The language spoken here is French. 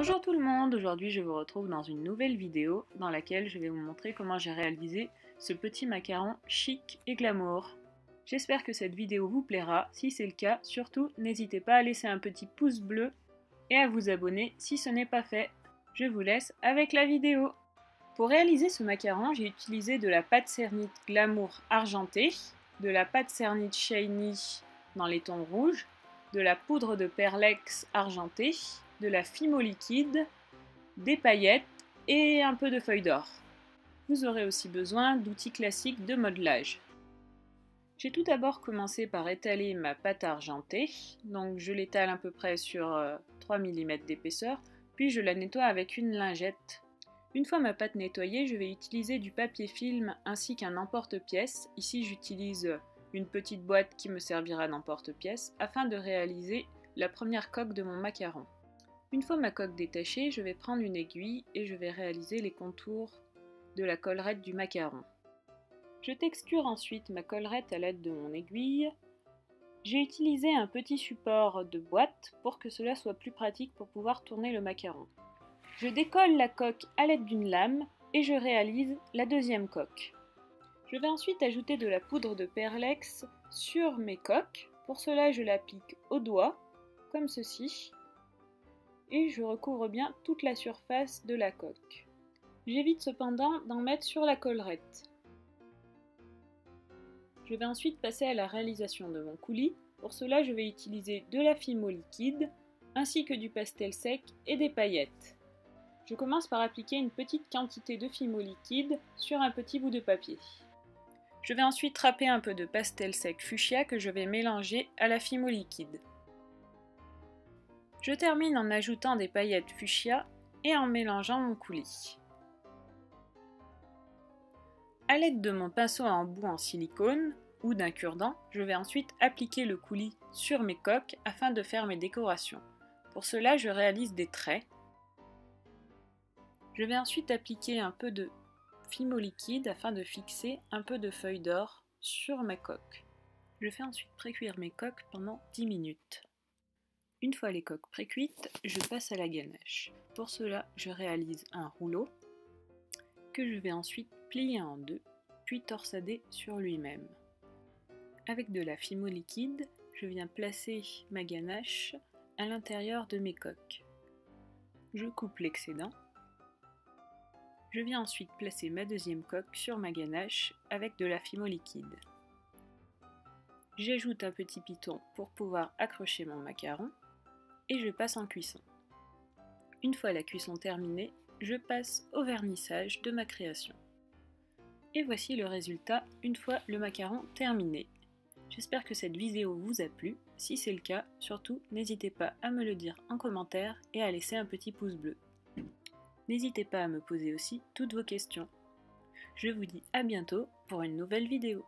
Bonjour tout le monde, aujourd'hui je vous retrouve dans une nouvelle vidéo dans laquelle je vais vous montrer comment j'ai réalisé ce petit macaron chic et glamour. J'espère que cette vidéo vous plaira, si c'est le cas, surtout n'hésitez pas à laisser un petit pouce bleu et à vous abonner si ce n'est pas fait. Je vous laisse avec la vidéo. Pour réaliser ce macaron, j'ai utilisé de la pâte cernite Glamour argentée, de la pâte cernite Shiny dans les tons rouges, de la poudre de perlex argentée, de la fimo liquide, des paillettes et un peu de feuilles d'or. Vous aurez aussi besoin d'outils classiques de modelage. J'ai tout d'abord commencé par étaler ma pâte argentée, donc je l'étale à peu près sur 3 mm d'épaisseur, puis je la nettoie avec une lingette. Une fois ma pâte nettoyée, je vais utiliser du papier film ainsi qu'un emporte-pièce. Ici j'utilise une petite boîte qui me servira d'emporte-pièce afin de réaliser la première coque de mon macaron. Une fois ma coque détachée, je vais prendre une aiguille et je vais réaliser les contours de la collerette du macaron. Je texture ensuite ma collerette à l'aide de mon aiguille. J'ai utilisé un petit support de boîte pour que cela soit plus pratique pour pouvoir tourner le macaron. Je décolle la coque à l'aide d'une lame et je réalise la deuxième coque. Je vais ensuite ajouter de la poudre de perlex sur mes coques. Pour cela, je l'applique au doigt, comme ceci. Et je recouvre bien toute la surface de la coque. J'évite cependant d'en mettre sur la collerette. Je vais ensuite passer à la réalisation de mon coulis. Pour cela, je vais utiliser de la fimo liquide, ainsi que du pastel sec et des paillettes. Je commence par appliquer une petite quantité de fimo liquide sur un petit bout de papier. Je vais ensuite râper un peu de pastel sec fuchsia que je vais mélanger à la fimo liquide. Je termine en ajoutant des paillettes fuchsia et en mélangeant mon coulis. A l'aide de mon pinceau à embout en silicone ou d'un cure-dent, je vais ensuite appliquer le coulis sur mes coques afin de faire mes décorations. Pour cela, je réalise des traits. Je vais ensuite appliquer un peu de fimo liquide afin de fixer un peu de feuilles d'or sur ma coque. Je fais ensuite précuire mes coques pendant 10 minutes. Une fois les coques précuites, je passe à la ganache. Pour cela, je réalise un rouleau que je vais ensuite plier en deux, puis torsader sur lui-même. Avec de la fimo liquide, je viens placer ma ganache à l'intérieur de mes coques. Je coupe l'excédent. Je viens ensuite placer ma deuxième coque sur ma ganache avec de la fimo liquide. J'ajoute un petit piton pour pouvoir accrocher mon macaron et je passe en cuisson. Une fois la cuisson terminée, je passe au vernissage de ma création. Et voici le résultat une fois le macaron terminé. J'espère que cette vidéo vous a plu. Si c'est le cas, surtout n'hésitez pas à me le dire en commentaire et à laisser un petit pouce bleu. N'hésitez pas à me poser aussi toutes vos questions. Je vous dis à bientôt pour une nouvelle vidéo.